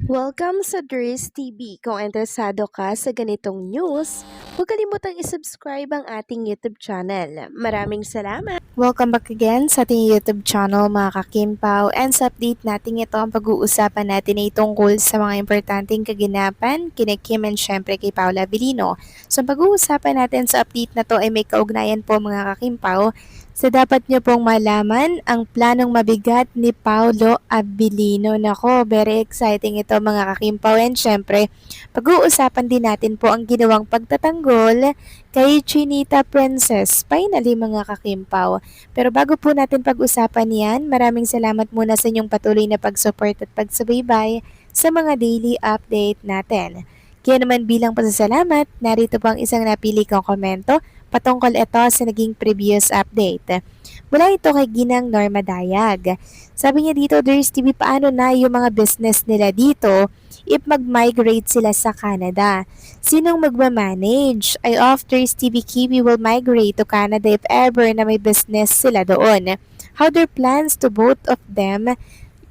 Welcome sa Dries TV. Kung interesado ka sa ganitong news, huwag kalimutang isubscribe ang ating YouTube channel. Maraming salamat! Welcome back again sa ating YouTube channel mga kakimpaw. And sa update natin ito, ang pag-uusapan natin ay tungkol sa mga importanteng kaganapan kina Kim and syempre kay Paula Avellino. So ang pag-uusapan natin sa update na to ay may kaugnayan po mga kakimpaw. So dapat nyo pong malaman ang planong mabigat ni Paolo Abilino. Nako, very exciting ito mga kakimpaw. And syempre, pag-uusapan din natin po ang ginawang pagtatanggol kay Chinita Princess. Finally mga kakimpaw. Pero bago po natin pag-usapan yan, maraming salamat muna sa inyong patuloy na pag-support at pagsubaybay sa mga daily update natin. Kaya naman bilang pasasalamat, narito po ang isang napili kong komento patungkol ito sa naging previous update. Mula ito kay Ginang Norma Dayag. Sabi niya dito, Dries TV, paano na yung mga business nila dito if mag-migrate sila sa Canada? Sinong magmamanage? I of Dries TV Kiwi will migrate to Canada if ever na may business sila doon. How their plans to both of them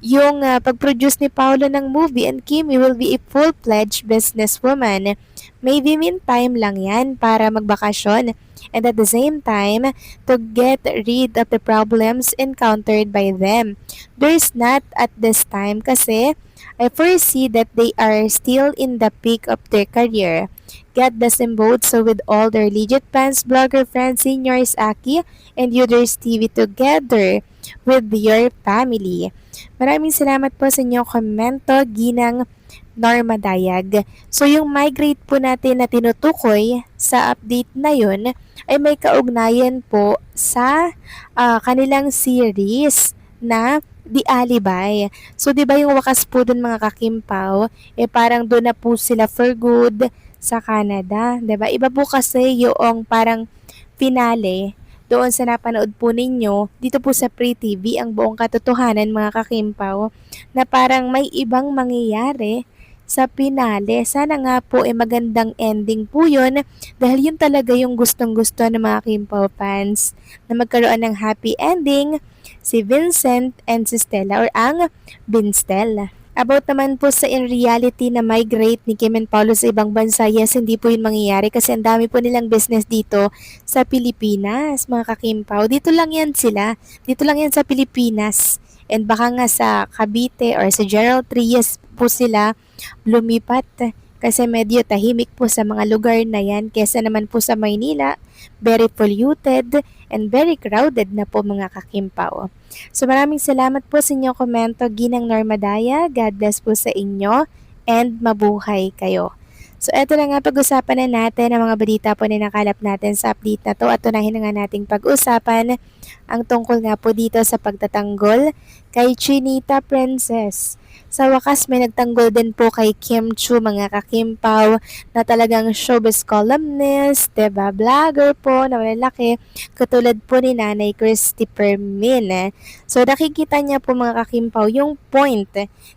yung pag-produce ni Paolo ng movie and Kimi will be a full-fledged businesswoman. Maybe meantime lang yan para magbakasyon and at the same time to get rid of the problems encountered by them. There's not at this time kasi I foresee that they are still in the peak of their career. God bless them both. So with all their legit fans, blogger friends, seniors, Aki, and Uders TV together with your family. Maraming salamat po sa inyong komento, Ginang Norma Dayag. So yung migrate po natin na tinutukoy sa update na yun ay may kaugnayan po sa kanilang series na The Alibay. So 'di ba yung wakas po dun mga kakimpaw, parang doon na po sila for good sa Canada, 'di ba? Iba po kasi yung parang finale doon sa napanood po ninyo dito po sa Free TV ang buong katotohanan mga kakimpaw na parang may ibang mangyayari sa pinale. Sana nga po magandang ending po yun dahil yun talaga yung gustong-gusto ng mga Kimpaw fans na magkaroon ng happy ending si Vincent and si Stella or ang Vinstel. About naman po sa in reality na migrate ni Kim and Paolo sa ibang bansa, yes, hindi po yun mangyayari kasi ang dami po nilang business dito sa Pilipinas, mga kakimpaw. Dito lang yan sila. Dito lang yan sa Pilipinas. And baka nga sa Cavite or sa General Trias po sila lumipat kasi medyo tahimik po sa mga lugar na yan kesa naman po sa Maynila, very polluted and very crowded na po mga kakimpaw. So maraming salamat po sa inyong komento, Ginang Normadaya. God bless po sa inyo and mabuhay kayo. So eto na nga pag-usapan na natin ang mga balita po na nakalap natin sa update na to at tunahin na nga nating pag-usapan ang tungkol nga po dito sa pagtatanggol kay Chinita Princess. Sa wakas may nagtanggol din po kay Kim Chu mga kakimpaw na talagang showbiz columnist, diba, vlogger po na malalaki katulad po ni Nanay Christopher Min. So nakikita niya po mga kakimpaw yung point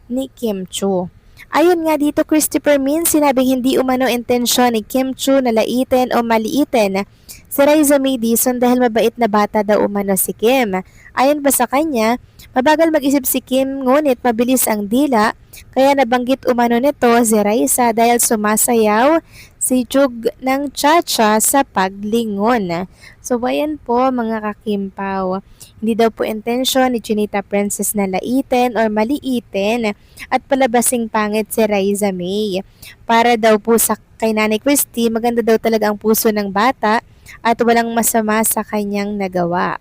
ni Kim Chu. Ayon nga dito Christopher Min, sinabing hindi umano intensyon ni Kim Chu na laitin o maliitin si Raisa May Dizon dahil mabait na bata daw umano si Kim. Ayon pa sa kanya, mabagal mag-isip si Kim ngunit mabilis ang dila kaya nabanggit umano nito si Raisa dahil sumasayaw si Jug ng cha-cha sa paglingon. So ayan po mga kakimpaw. Hindi daw po intensyon ni Chinita Princess na laitin or maliitin at palabasing pangit si Raisa May. Para daw po sa kay Nanay Christy, maganda daw talaga ang puso ng bata at walang masama sa kanyang nagawa.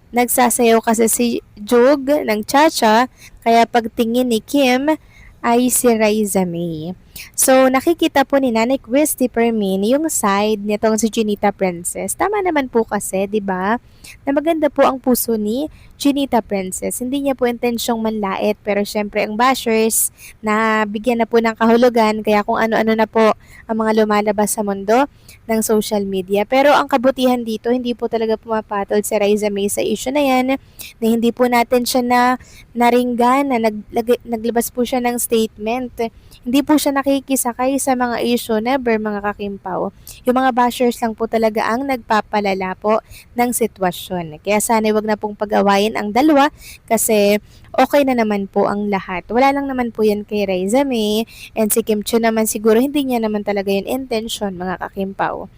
Nagsasayaw kasi si Jug ng cha-cha kaya pagtingin ni Kim ay si Raisa May. So, nakikita po ni Nanay Christopher Min yung side nitong si Chinita Princess. Tama naman po kasi, di ba? Na maganda po ang puso ni Chinita Princess. Hindi niya po intensyong manlait pero syempre ang bashers na bigyan na po ng kahulugan kaya kung ano-ano na po ang mga lumalabas sa mundo ng social media. Pero ang kabutihan dito, hindi po talaga pumapatol si Raisa May sa issue na yan na hindi po natin siya naringgan na naglabas po siya ng statement. Hindi po siya nakikisakay sa mga issue, never mga kakimpaw. Yung mga bashers lang po talaga ang nagpapalala po ng sitwasyon. relasyon. Kaya sana wag na pong pag-awayin ang dalawa kasi okay na naman po ang lahat. Wala lang naman po yan kay Raiza May and si Kim Chiu naman siguro hindi niya naman talaga yung intention mga kakimpaw.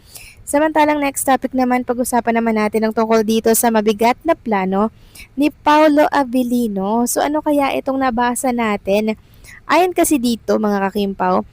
Samantalang next topic naman, pag-usapan naman natin ang tungkol dito sa mabigat na plano ni Paulo Avellino. So ano kaya itong nabasa natin? Ayon kasi dito mga kakimpaw,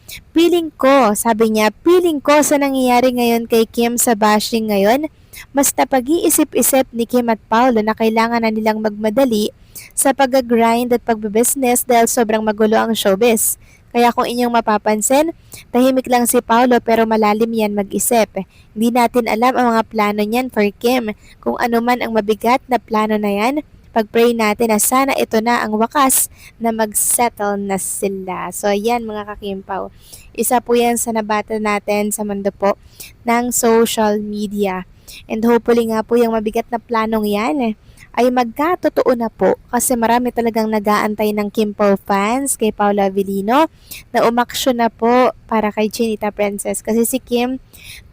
sabi niya, feeling ko sa nangyayari ngayon kay Kim sa bashing ngayon, mas napag-iisip-isip ni Kim at Paulo na kailangan na nilang magmadali sa pag-grind at pagbe-business dahil sobrang magulo ang showbiz. Kaya kung inyong mapapansin, tahimik lang si Paulo pero malalim yan mag-isip. Hindi natin alam ang mga plano niyan for Kim. Kung ano man ang mabigat na plano na yan, pag-pray natin na sana ito na ang wakas na mag-settle na sila. So ayan mga kakimpaw, isa po yan sa nabata natin sa mundo po ng social media. And hopefully nga po yung mabigat na planong yan ay magkatotoo na po kasi marami talagang nag-aantay ng Kim Pao fans kay Paulo Avellino na umaksyon na po para kay Chinita Princess kasi si Kim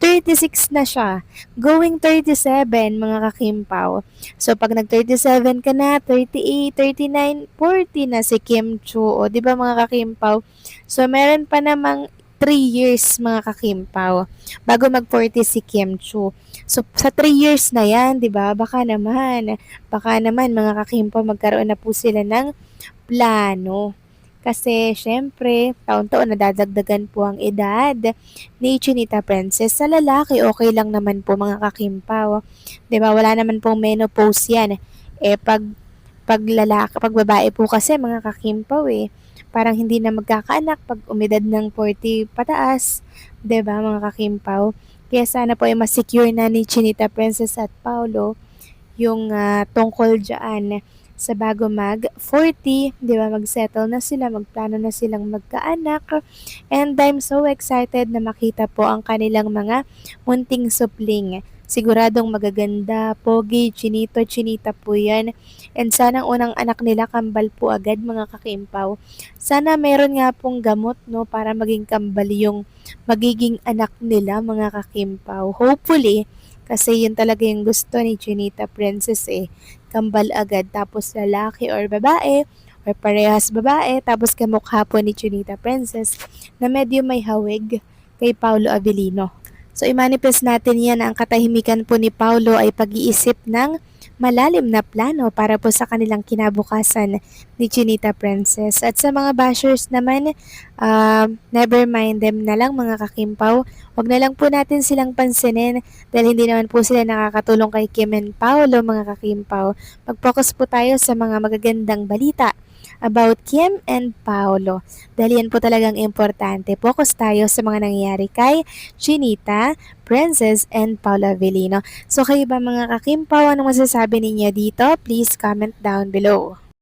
36 na siya, going 37 mga kakimpaw. So pag nag 37 ka na, 38, 39, 40 na si Kim Chiu, o di ba mga kakimpaw? So meron pa namang 3 years mga kakimpaw bago mag 40 si Kim Chiu. So sa 3 years na yan, 'di ba? Baka naman mga kakimpaw magkaroon na po sila ng plano. Kasi syempre, taon-taon nadadagdagan po ang edad ni Chinita Princess. Sa lalaki, okay lang naman po mga kakimpaw. 'Di ba? Wala naman pong menopause yan. Pag babae po kasi mga kakimpaw parang hindi na magkakaanak pag umidad ng 40 pataas, 'di ba mga kakimpaw? Kaya sana po ay ma-secure na ni Chinita Princess at Paulo yung tungkol dyan sa bago mag 40, 'di ba? Mag-settle na sila, magplano na silang magkaanak. And I'm so excited na makita po ang kanilang mga munting supling. Siguradong magaganda, pogi, chinita po yan. And sana ang unang anak nila kambal po agad mga kakimpaw. Sana meron nga pong gamot no para maging kambal yung magiging anak nila mga kakimpaw. Hopefully, kasi yun talaga yung gusto ni Chinita Princess kambal agad tapos lalaki or babae or parehas babae tapos kamukha po ni Chinita Princess na medyo may hawig kay Paulo Avellino. So, i-manifest natin yan na ang katahimikan po ni Paulo ay pag-iisip ng malalim na plano para po sa kanilang kinabukasan ni Chinita Princess. At sa mga bashers naman, never mind them na lang mga kakimpaw. Huwag na lang po natin silang pansinin dahil hindi naman po sila nakakatulong kay Kim and Paulo mga kakimpaw. Mag-focus po tayo sa mga magagandang balita about Kim and Paulo. Dahil yan po talagang importante. Focus tayo sa mga nangyayari kay Chinita, Princess, and Paulo Avellino. So kayo ba mga kakimpaw, anong masasabi ninyo dito? Please comment down below.